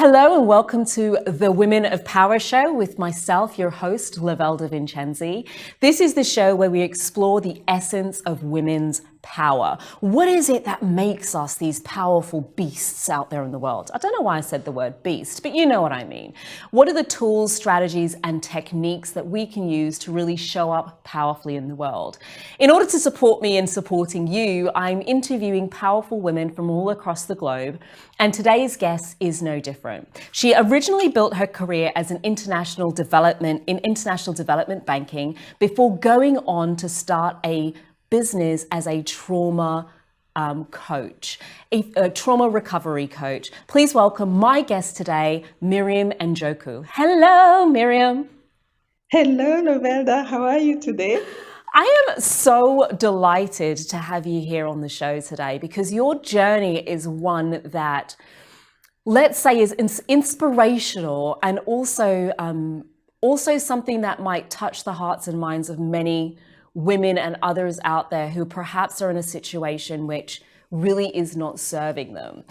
Hello and welcome to the Women of Power show with myself, your host, Lovelda Vincenzi. This is the show where we explore the essence of women's power. What is it that makes us these powerful beasts out there in the world? I don't know why I said the word beast, but you know what I mean. What are the tools, strategies, and techniques that we can use to really show up powerfully in the world? In order to support me in supporting you, I'm interviewing powerful women from all across the globe, and today's guest is no different. She originally built her career as an international development banking before going on to start a business as a trauma coach, a trauma recovery coach. Please welcome my guest today, Miriam Njuko. Hello, Miriam. Hello, Lovelda. How are you today? I am so delighted to have you here on the show today because your journey is one that, let's say, is inspirational and also something that might touch the hearts and minds of many women and others out there who perhaps are in a situation which really is not serving them.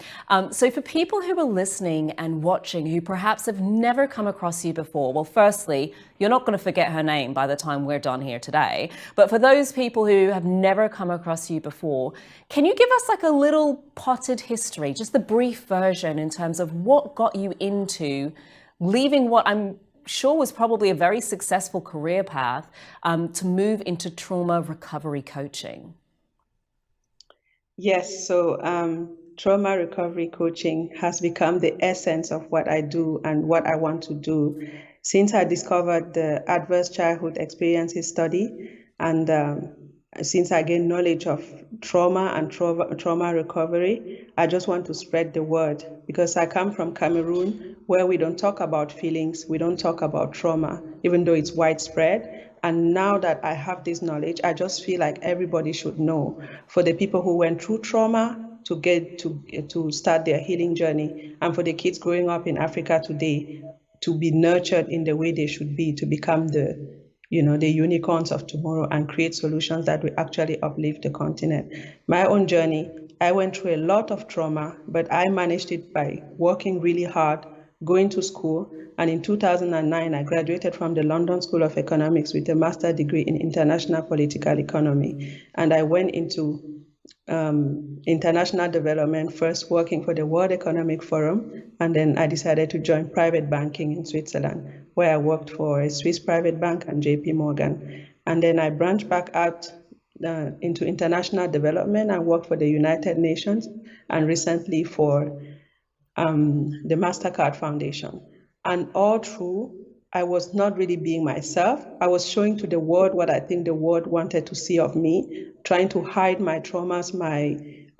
So for people who are listening and watching who perhaps have never come across you before, well, firstly, you're not going to forget her name by the time we're done here today. But for those people who have never come across you before, can you give us like a little potted history, just the brief version in terms of what got you into leaving what I'm sure was probably a very successful career path to move into trauma recovery coaching? Yes, so trauma recovery coaching has become the essence of what I do and what I want to do since I discovered the adverse childhood experiences study and since I gained knowledge of trauma and trauma recovery. I just want to spread the word because I come from Cameroon where we don't talk about feelings, we don't talk about trauma, even though it's widespread. And now that I have this knowledge, I just feel like everybody should know. For the people who went through trauma to get to start their healing journey, and for the kids growing up in Africa today to be nurtured in the way they should be, to become the unicorns of tomorrow and create solutions that will actually uplift the continent. My own journey, I went through a lot of trauma, but I managed it by working really hard, going to school. And in 2009, I graduated from the London School of Economics with a master's degree in international political economy. And I went into international development, first working for the World Economic Forum, and then I decided to join private banking in Switzerland, where I worked for a Swiss private bank and JP Morgan. And then I branched back out into international development and worked for the United Nations and recently for the MasterCard Foundation. And all through, I was not really being myself. I was showing to the world what I think the world wanted to see of me, trying to hide my traumas,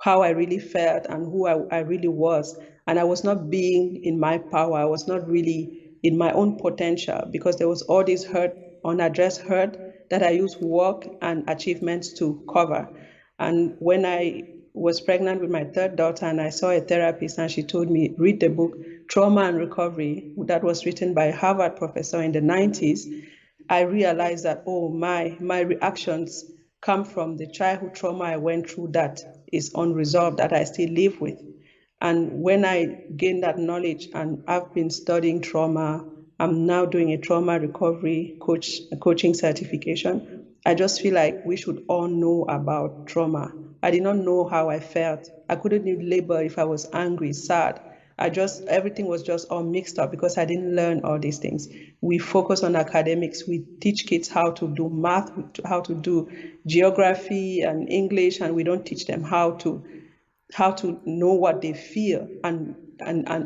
how I really felt and who I really was. And I was not being in my power. I was not really in my own potential because there was all this hurt, unaddressed hurt that I used work and achievements to cover. And when I was pregnant with my third daughter and I saw a therapist and she told me, read the book Trauma and Recovery that was written by a Harvard professor in the 90s, I realized that, oh, my reactions come from the childhood trauma I went through that is unresolved, that I still live with. And when I gained that knowledge and I've been studying trauma, I'm now doing a trauma recovery coaching certification. I just feel like we should all know about trauma. I did not know how I felt. I couldn't even label if I was angry, sad. Everything was just all mixed up because I didn't learn all these things. We focus on academics. We teach kids how to do math, how to do geography and English, and we don't teach them how to know what they feel and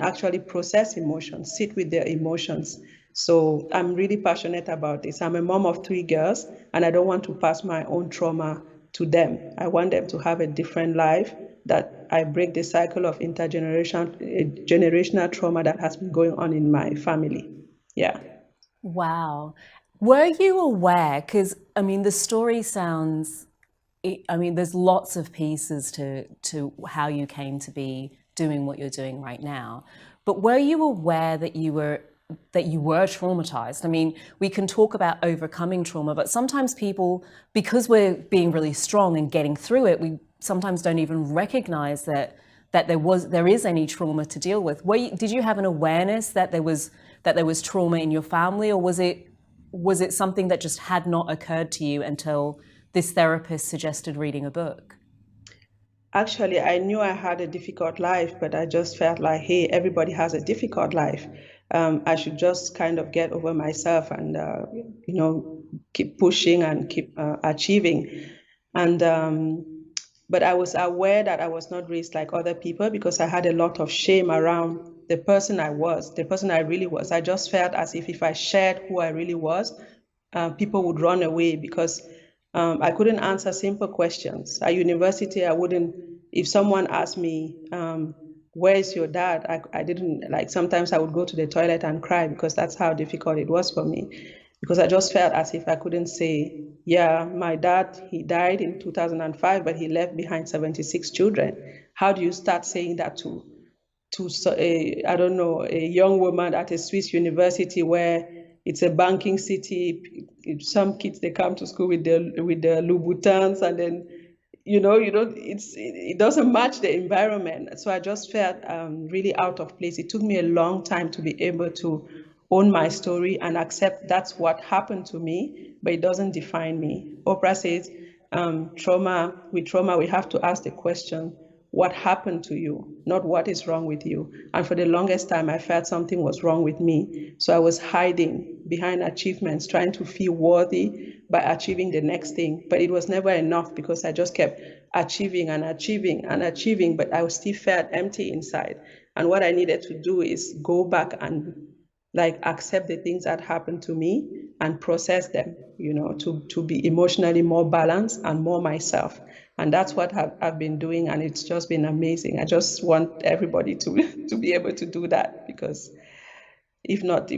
actually process emotions, sit with their emotions. So I'm really passionate about this. I'm a mom of 3 girls, and I don't want to pass my own trauma to them. I want them to have a different life, that I break the cycle of generational trauma that has been going on in my family. Yeah. Wow. Were you aware, because I mean, the story sounds, I mean, there's lots of pieces to how you came to be doing what you're doing right now, but were you aware that you were traumatized? I mean, we can talk about overcoming trauma, but sometimes people, because we're being really strong and getting through it, we sometimes don't even recognize that that there is any trauma to deal with. Did you have an awareness that there was trauma in your family, or was it something that just had not occurred to you until this therapist suggested reading a book? Actually, I knew I had a difficult life, but I just felt like, hey, everybody has a difficult life. I should just kind of get over myself and, keep pushing and keep achieving. But I was aware that I was not raised like other people, because I had a lot of shame around the person I was, the person I really was. I just felt as if I shared who I really was, people would run away, because I couldn't answer simple questions. At university, if someone asked me, where is your dad? I didn't, sometimes I would go to the toilet and cry, because that's how difficult it was for me. Because I just felt as if I couldn't say, yeah, my dad, he died in 2005, but he left behind 76 children. How do you start saying that to a young woman at a Swiss university where it's a banking city? Some kids, they come to school with their Louboutins, and then it doesn't match the environment. So I just felt really out of place. It took me a long time to be able to own my story and accept that's what happened to me, but it doesn't define me. Oprah says, with trauma, we have to ask the question, what happened to you, not what is wrong with you. And for the longest time, I felt something was wrong with me. So I was hiding behind achievements, trying to feel worthy by achieving the next thing. But it was never enough, because I just kept achieving and achieving and achieving, but I still felt empty inside. And what I needed to do is go back and accept the things that happened to me and process them, to be emotionally more balanced and more myself. And that's what I've been doing, and it's just been amazing. I just want everybody to be able to do that, because if not,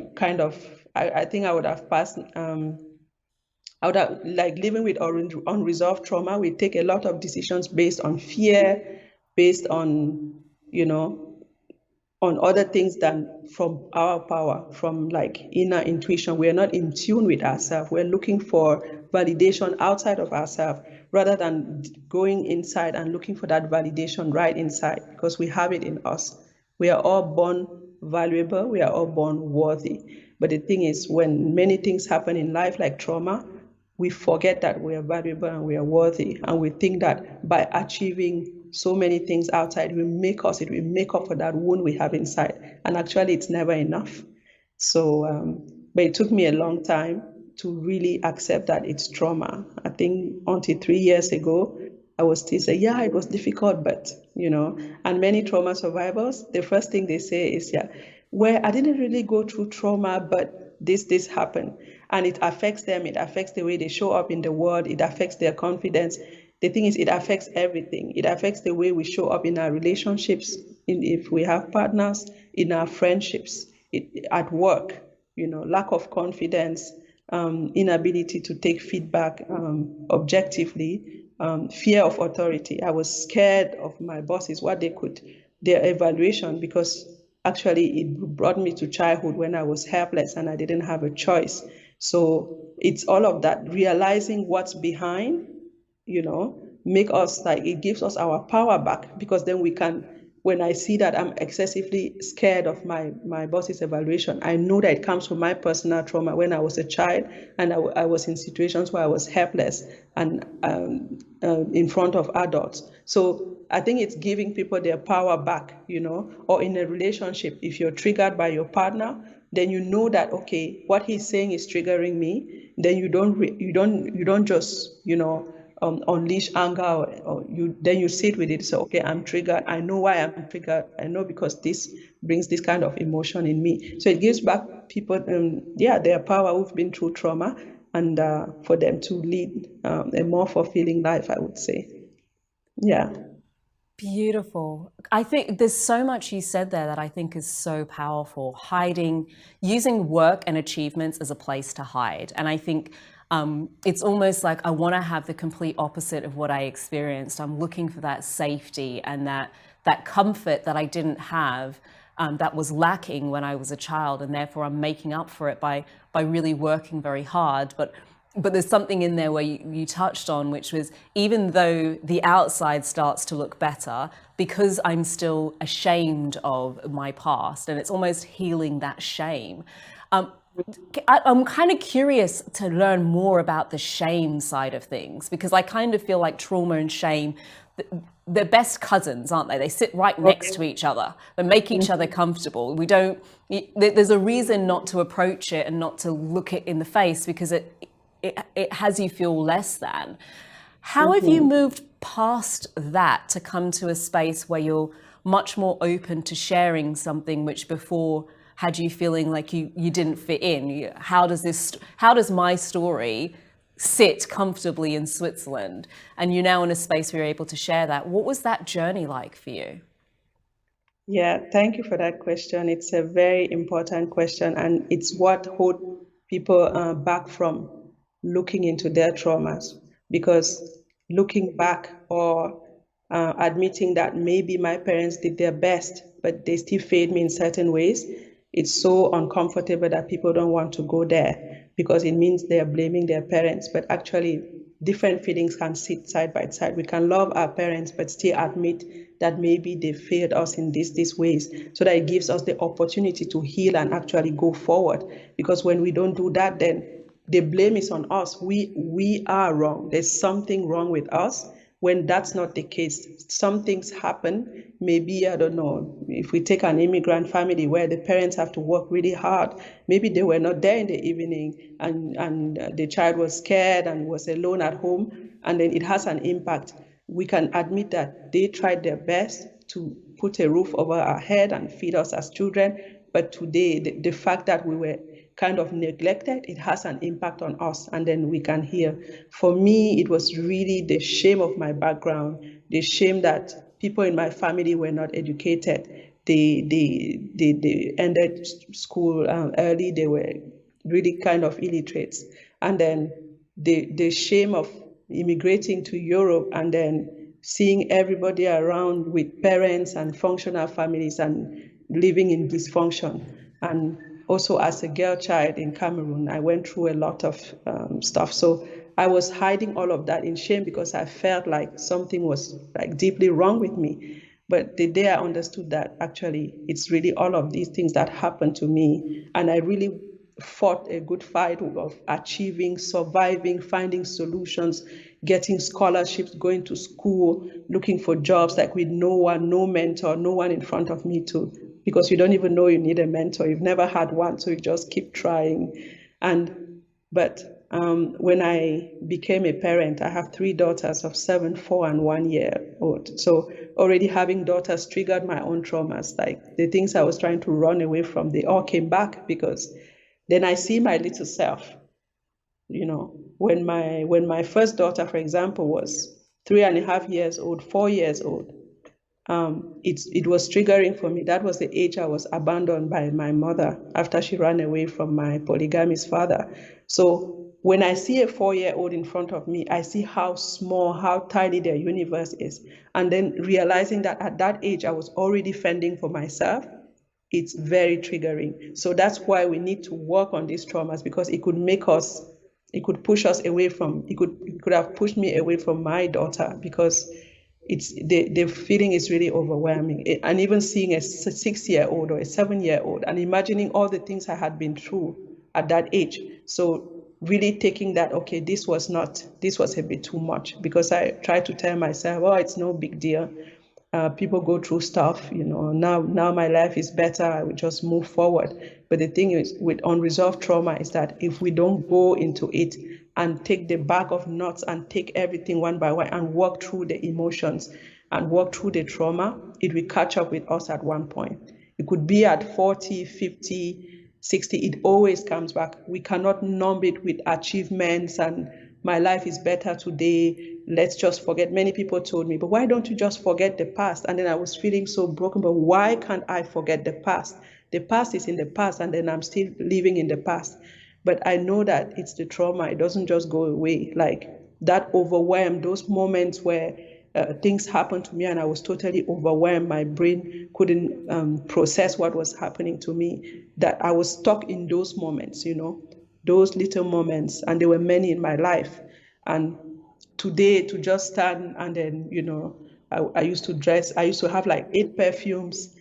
I think I would have passed. I would have, living with unresolved trauma, we take a lot of decisions based on fear, based on, on other things than from our power, from inner intuition. We're not in tune with ourselves. We're looking for validation outside of ourselves, rather than going inside and looking for that validation right inside, because we have it in us. We are all born valuable. We are all born worthy. But the thing is, when many things happen in life, like trauma, we forget that we are valuable and we are worthy. And we think that by achieving so many things outside, it will make up for that wound we have inside. And actually, it's never enough. So, but it took me a long time to really accept that it's trauma. I think until 3 years ago, I was still saying, yeah, it was difficult, but, and many trauma survivors, the first thing they say is, yeah, I didn't really go through trauma, but this happened. And it affects them. It affects the way they show up in the world. It affects their confidence. The thing is, it affects everything. It affects the way we show up in our relationships, if we have partners, in our friendships, at work, lack of confidence, inability to take feedback objectively, fear of authority. I was scared of my bosses, their evaluation, because actually it brought me to childhood when I was helpless and I didn't have a choice. So it's all of that, realizing what's behind, make us it gives us our power back, because then we can, when I see that I'm excessively scared of my boss's evaluation, I know that it comes from my personal trauma when I was a child and I was in situations where I was helpless and in front of adults. So I think it's giving people their power back, or in a relationship, if you're triggered by your partner, then you know that, okay, what he's saying is triggering me. Then you don't just, unleash anger, then you sit with it. So, okay, I'm triggered. I know why I'm triggered. I know because this brings this kind of emotion in me. So it gives back people, their power who've been through trauma, and for them to lead a more fulfilling life, I would say. Yeah. Beautiful. I think there's so much you said there that I think is so powerful. Using work and achievements as a place to hide. And I think it's almost like I want to have the complete opposite of what I experienced. I'm looking for that safety and that comfort that I didn't have, that was lacking when I was a child, and therefore I'm making up for it by really working very hard. But But there's something in there where you touched on, which was, even though the outside starts to look better, because I'm still ashamed of my past, and it's almost healing that shame. I'm kind of curious to learn more about the shame side of things, because I kind of feel like trauma and shame, they're best cousins, aren't they? They sit right next to each other. They make each other comfortable. There's a reason not to approach it and not to look it in the face, because it has you feel less than. How have you moved past that to come to a space where you're much more open to sharing something which before had you feeling like you didn't fit in? How does my story sit comfortably in Switzerland, and you're now in a space where you're able to share that? What was that journey like for you? Yeah, thank you for that question. It's a very important question, and it's what holds people back from looking into their traumas, because looking back or admitting that maybe my parents did their best, but they still failed me in certain ways, it's so uncomfortable that people don't want to go there, because it means they are blaming their parents. But actually, different feelings can sit side by side. We can love our parents, but still admit that maybe they failed us in these ways, so that it gives us the opportunity to heal and actually go forward. Because when we don't do that, then the blame is on us. We are wrong. There's something wrong with us, when that's not the case. Some things happen. Maybe, I don't know, if we take an immigrant family where the parents have to work really hard, maybe they were not there in the evening, and the child was scared and was alone at home, and then it has an impact. We can admit that they tried their best to put a roof over our head and feed us as children, but today, the fact that we were kind of neglected, it has an impact on us, and then we can heal. For me, it was really the shame of my background, the shame that people in my family were not educated. They ended school early. They were really kind of illiterates. And then the shame of immigrating to Europe and then seeing everybody around with parents and functional families and living in dysfunction. And also, as a girl child in Cameroon, I went through a lot of stuff. So I was hiding all of that in shame, because I felt like something was like deeply wrong with me. But the day I understood that actually it's really all of these things that happened to me, and I really fought a good fight of achieving, surviving, finding solutions, getting scholarships, going to school, looking for jobs, like with no one, no mentor, no one in front of me too, because you don't even know you need a mentor. You've never had one, so you just keep trying. But when I became a parent, I have 3 daughters of 7, 4, and 1 year old. So already having daughters triggered my own traumas. Like the things I was trying to run away from, they all came back, because then I see my little self. You know, when my first daughter, for example, was 3.5 years old, 4 years old, it was triggering for me. That was the age I was abandoned by my mother after she ran away from my polygamist father. So when I see a 4-year-old in front of me, I see how small, how tiny their universe is. And then realizing that at that age, I was already fending for myself, it's very triggering. So that's why we need to work on these traumas, because it could push us away from, it could have pushed me away from my daughter, because it's the feeling is really overwhelming. And even seeing a 6-year-old or a 7-year-old and imagining all the things I had been through at that age. So really taking that, okay, this was a bit too much, because I try to tell myself, oh, it's no big deal. People go through stuff, now my life is better, I will just move forward. But the thing is, with unresolved trauma, is that if we don't go into it and take the bag of nuts and take everything one by one and walk through the emotions and walk through the trauma, it will catch up with us at one point. It could be at 40, 50, 60, it always comes back. We cannot numb it with achievements and my life is better today, let's just forget. Many people told me, but why don't you just forget the past? And then I was feeling so broken, but why can't I forget the past? The past is in the past, and then I'm still living in the past. But I know that it's the trauma, it doesn't just go away. Like that overwhelm, those moments where things happened to me and I was totally overwhelmed, my brain couldn't process what was happening to me, that I was stuck in those moments, those little moments, and there were many in my life. And today, to just stand and then, I used to have like 8 perfumes,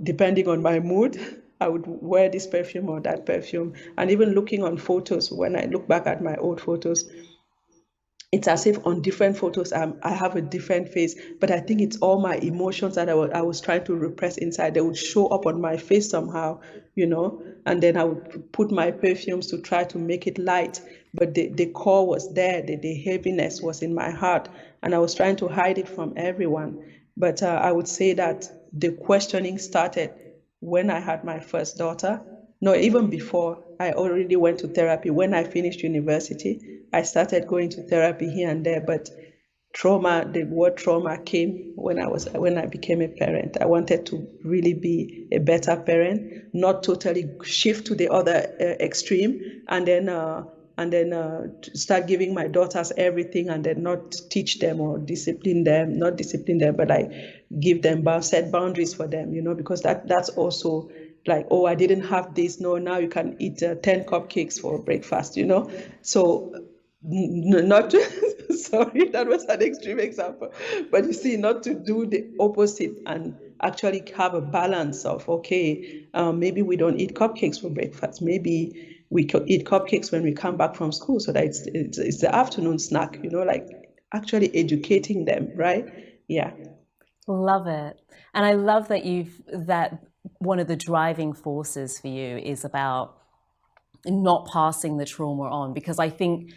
depending on my mood. I would wear this perfume or that perfume. And even looking on photos, when I look back at my old photos, it's as if on different photos I have a different face, but I think it's all my emotions that I was trying to repress inside. They would show up on my face somehow, and then I would put my perfumes to try to make it light, but the core was there, the heaviness was in my heart, and I was trying to hide it from everyone. But I would say that the questioning started when I had my first daughter. No, even before, I already went to therapy. When I finished university, I started going to therapy here and there, but the word trauma came when I became a parent. I wanted to really be a better parent, not totally shift to the other extreme, and then start giving my daughters everything and then not teach them or not discipline them, but I give them, set boundaries for them, because that's also like, oh, I didn't have this. No, now you can eat 10 cupcakes for breakfast, So not to, sorry, that was an extreme example. But you see, not to do the opposite and actually have a balance of, okay, maybe we don't eat cupcakes for breakfast. Maybe we could eat cupcakes when we come back from school so that it's the afternoon snack, like actually educating them, right? Yeah. Love it. And I love that one of the driving forces for you is about not passing the trauma on, because I think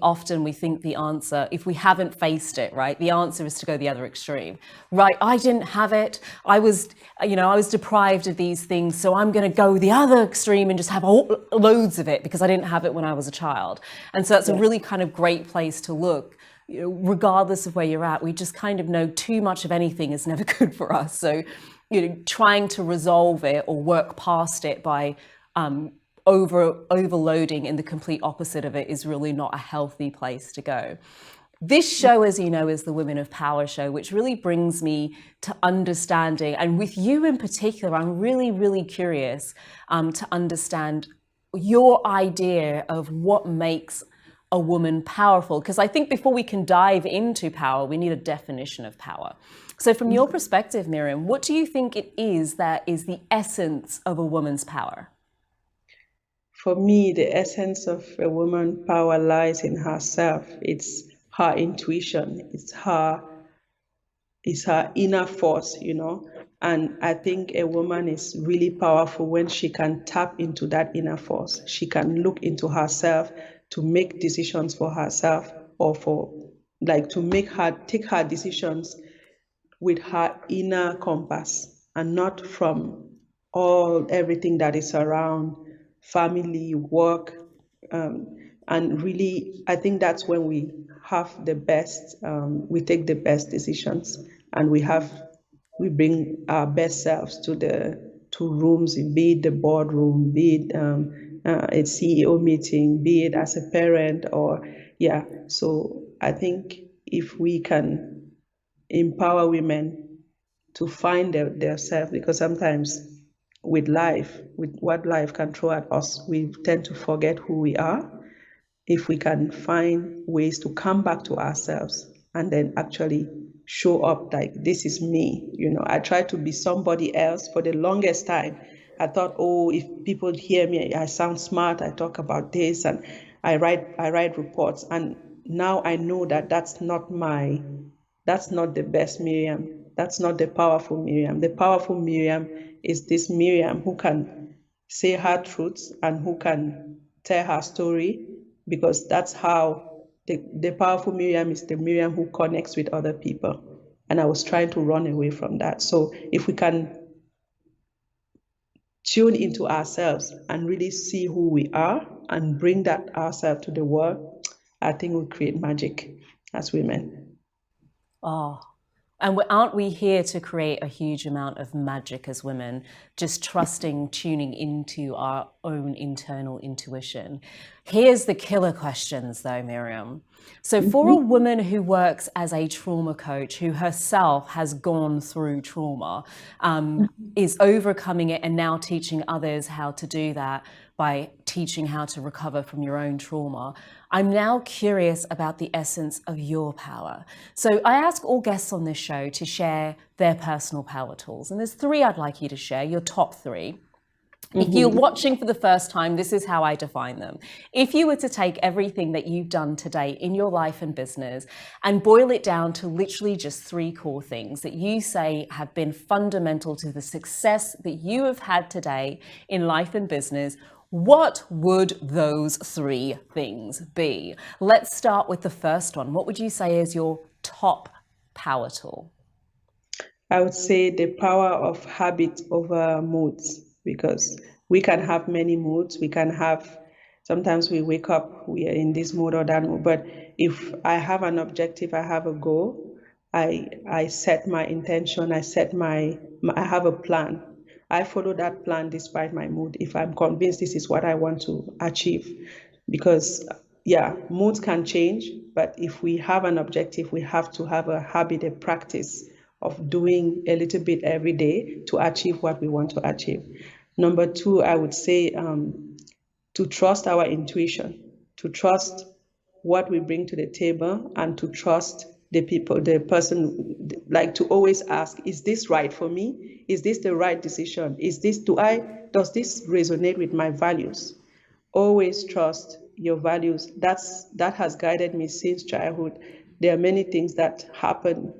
often we think the answer, if we haven't faced it, right, the answer is to go the other extreme, right? I didn't have it. I was deprived of these things, so I'm going to go the other extreme and just have loads of it because I didn't have it when I was a child. And so that's a really kind of great place to look. Regardless of where you're at, we just kind of know too much of anything is never good for us. So, trying to resolve it or work past it by overloading in the complete opposite of it is really not a healthy place to go. This show, as you know, is the Women of Power show, which really brings me to understanding, and with you in particular, I'm really, really curious to understand your idea of what makes a woman powerful, because I think before we can dive into power, we need a definition of power. So from your perspective, Miriam, what do you think it is that is the essence of a woman's power? For me, the essence of a woman's power lies in herself. It's her intuition. It's her inner force, And I think a woman is really powerful when she can tap into that inner force. She can look into herself to make decisions for herself, or to take her decisions with her inner compass and not from everything that is around family, work, and really, I think that's when we have the best, we take the best decisions, and we bring our best selves to rooms, be it the boardroom, be it a CEO meeting, be it as a parent, So I think if we can empower women to find their self, because sometimes with what life can throw at us, we tend to forget who we are. If we can find ways to come back to ourselves and then actually show up like, this is me. I tried to be somebody else for the longest time. I thought, if people hear me, I sound smart, I talk about this, and I write reports. And now I know that that's not the best Miriam. That's not the powerful Miriam. The powerful Miriam is this Miriam who can say her truths and who can tell her story, because that's how the powerful Miriam is the Miriam who connects with other people. And I was trying to run away from that. So if we can tune into ourselves and really see who we are and bring that ourselves to the world, I think we'll create magic as women. Oh, and aren't we here to create a huge amount of magic as women, just trusting, tuning into our own internal intuition? Here's the killer questions though, Miriam. So for a woman who works as a trauma coach, who herself has gone through trauma, is overcoming it and now teaching others how to do that by teaching how to recover from your own trauma. I'm now curious about the essence of your power. So I ask all guests on this show to share their personal power tools. And there's three I'd like you to share, your top three. If you're watching for the first time, this is how I define them. If you were to take everything that you've done today in your life and business and boil it down to literally just three core things that you say have been fundamental to the success that you have had today in life and business, what would those three things be? Let's start with the first one. What would you say is your top power tool? I would say the power of habit over moods, because we can have many moods. We can have, sometimes we wake up, we are in this mood or that mood. But if I have an objective, I have a goal, I set my intention, I have a plan. I follow that plan despite my mood, if I'm convinced this is what I want to achieve. Because yeah, moods can change, but if we have an objective, we have to have a habit, a practice of doing a little bit every day to achieve what we want to achieve. Number two, I would say to trust our intuition, to trust what we bring to the table, and to trust the person, like to always ask, is this right for me? Is this the right decision? Does this resonate with my values? Always trust your values. That has guided me since childhood. There are many things that happen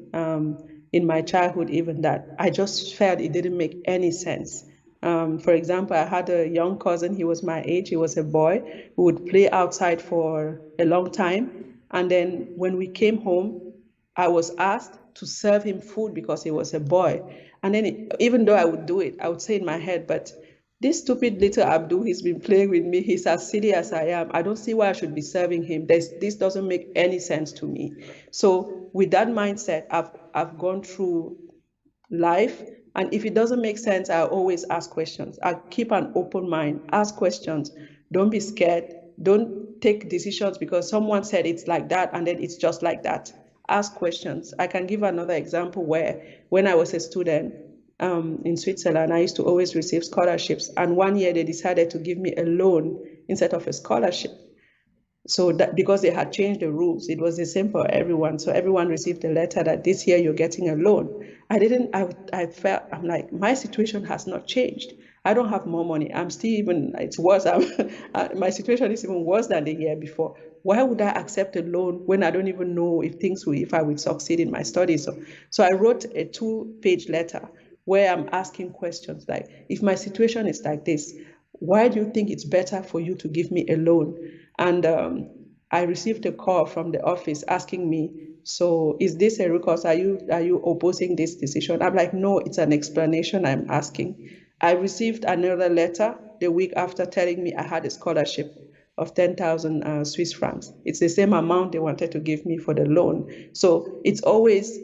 in my childhood, even that I just felt it didn't make any sense. For example, I had a young cousin, he was my age, he was a boy, who would play outside for a long time. And then when we came home, I was asked to serve him food because he was a boy. And then even though I would do it, I would say in my head, but this stupid little Abdul, he's been playing with me, he's as silly as I am. I don't see why I should be serving him. This doesn't make any sense to me. So with that mindset, I've gone through life. And if it doesn't make sense, I always ask questions. I keep an open mind, ask questions. Don't be scared. Don't take decisions because someone said it's like that and then it's just like that. Ask questions. I can give another example where when I was a student in Switzerland, I used to always receive scholarships. And one year they decided to give me a loan instead of a scholarship. So that because they had changed the rules, it was the same for everyone. So everyone received a letter that this year you're getting a loan. I felt, I'm like, my situation has not changed. I don't have more money. I'm still even, it's worse. My situation is even worse than the year before. Why would I accept a loan when I don't even know if I would succeed in my studies? So I wrote a 2-page letter where I'm asking questions like, if my situation is like this, why do you think it's better for you to give me a loan? And I received a call from the office asking me, so is this a recourse? Are you opposing this decision? I'm like, no, it's an explanation I'm asking. I received another letter the week after telling me I had a scholarship of 10,000 Swiss francs. It's the same amount they wanted to give me for the loan. So it's always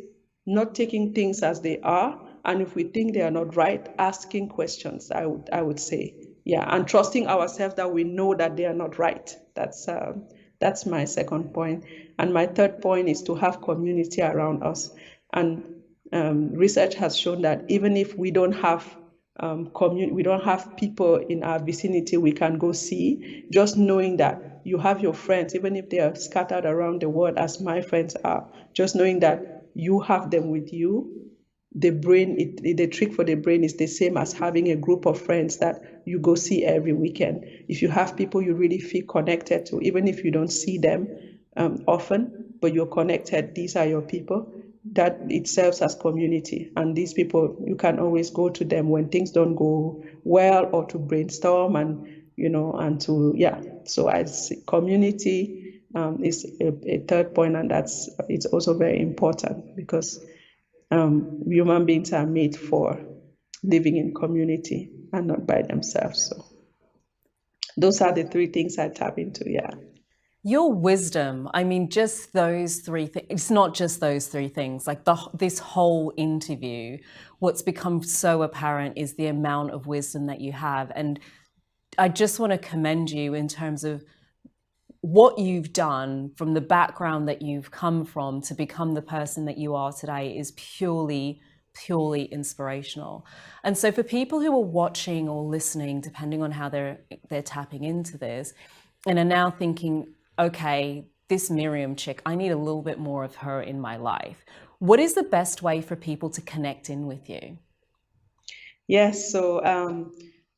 not taking things as they are. And if we think they are not right, asking questions, I would say. Yeah, and trusting ourselves that we know that they are not right. That's my second point. And my third point is to have community around us. And research has shown that even if we don't have we don't have people in our vicinity we can go see, just knowing that you have your friends, even if they are scattered around the world as my friends are, just knowing that you have them with you. The trick for the brain is the same as having a group of friends that you go see every weekend. If you have people you really feel connected to, even if you don't see them often, but you're connected, these are your people, that it serves as community. And these people, you can always go to them when things don't go well or to brainstorm So I see community is a third point, and it's also very important because human beings are made for living in community and not by themselves. So those are the three things I tap into. Yeah. Your wisdom, I mean, just those three things, it's not just those three things, like this whole interview, what's become so apparent is the amount of wisdom that you have. And I just want to commend you in terms of what you've done, from the background that you've come from to become the person that you are today, is purely purely inspirational. And so for people who are watching or listening, depending on how they're tapping into this, and are now thinking, okay, this Miriam chick, I need a little bit more of her in my life. What is the best way for people to connect in with you? Yes, so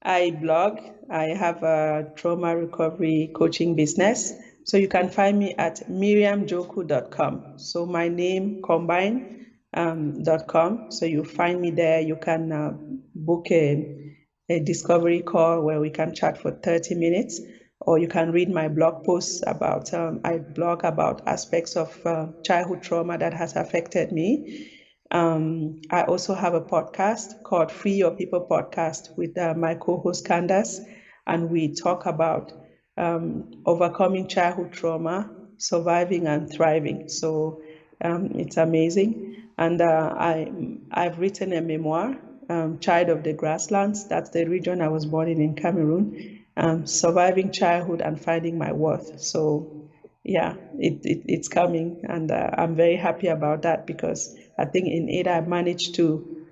I blog. I have a trauma recovery coaching business. So you can find me at miriamnjuko.com. So my name combined .com. So you find me there. You can book a discovery call where we can chat for 30 minutes, or you can read my blog posts about, I blog about aspects of childhood trauma that has affected me. I also have a podcast called Free Your People Podcast with my co-host Candace, and we talk about overcoming childhood trauma, surviving and thriving. So it's amazing. And I've written a memoir, Child of the Grasslands. That's the region I was born in Cameroon. Surviving childhood and finding my worth. So yeah, it's coming, and I'm very happy about that, because I think in it I managed to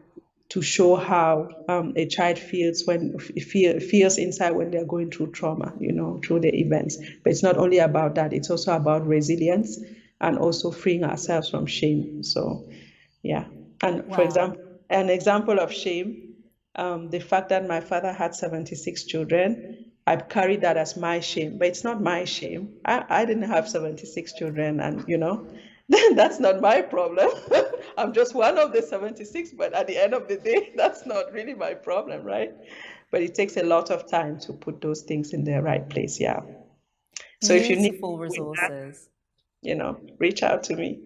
show how a child feels when feels inside when they're going through trauma, through the events. But it's not only about that; it's also about resilience and also freeing ourselves from shame. So, yeah. And Wow. For example, an example of shame, the fact that my father had 76 children. I've carried that as my shame, but it's not my shame. I didn't have 76 children, and that's not my problem. I'm just one of the 76, but at the end of the day, that's not really my problem, right? But it takes a lot of time to put those things in the right place, yeah. So if you need Beautiful resources. reach out to me.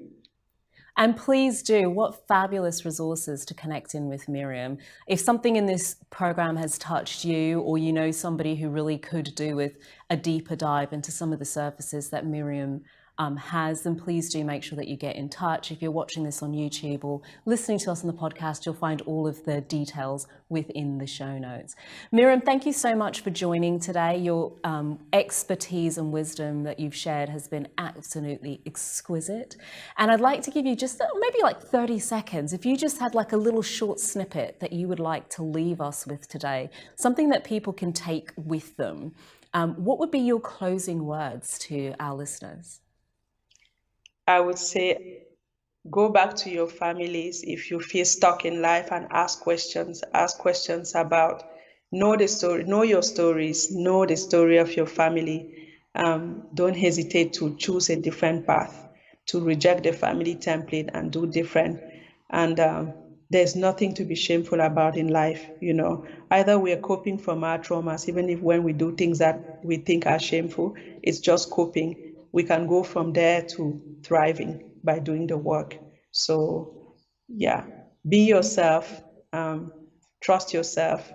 And please do. What fabulous resources to connect in with Miriam. If something in this program has touched you, or you know somebody who really could do with a deeper dive into some of the services that Miriam has, then please do make sure that you get in touch. If you're watching this on YouTube or listening to us on the podcast, you'll find all of the details within the show notes. Miriam, thank you so much for joining today. Your expertise and wisdom that you've shared has been absolutely exquisite. And I'd like to give you just maybe like 30 seconds. If you just had like a little short snippet that you would like to leave us with today, something that people can take with them, what would be your closing words to our listeners? I would say, go back to your families if you feel stuck in life, and ask questions. Ask questions about, know the story, know your stories, know the story of your family. Don't hesitate to choose a different path, to reject the family template and do different. And there's nothing to be shameful about in life. Either we're coping from our traumas, even if when we do things that we think are shameful, it's just coping. We can go from there to thriving by doing the work. So yeah, be yourself, trust yourself,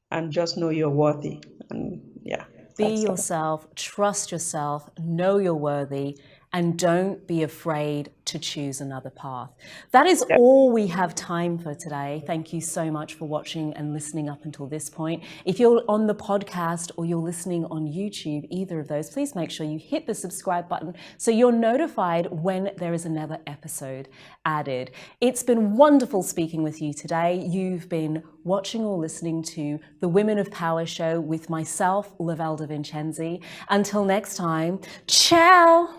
and just know you're worthy. And yeah, be yourself, trust yourself, know you're worthy, and don't be afraid to choose another path. That is all we have time for today. Thank you so much for watching and listening up until this point. If you're on the podcast or you're listening on YouTube, either of those, please make sure you hit the subscribe button so you're notified when there is another episode added. It's been wonderful speaking with you today. You've been watching or listening to the Women of Power show with myself, Lovelda Vincenzi. Until next time, ciao!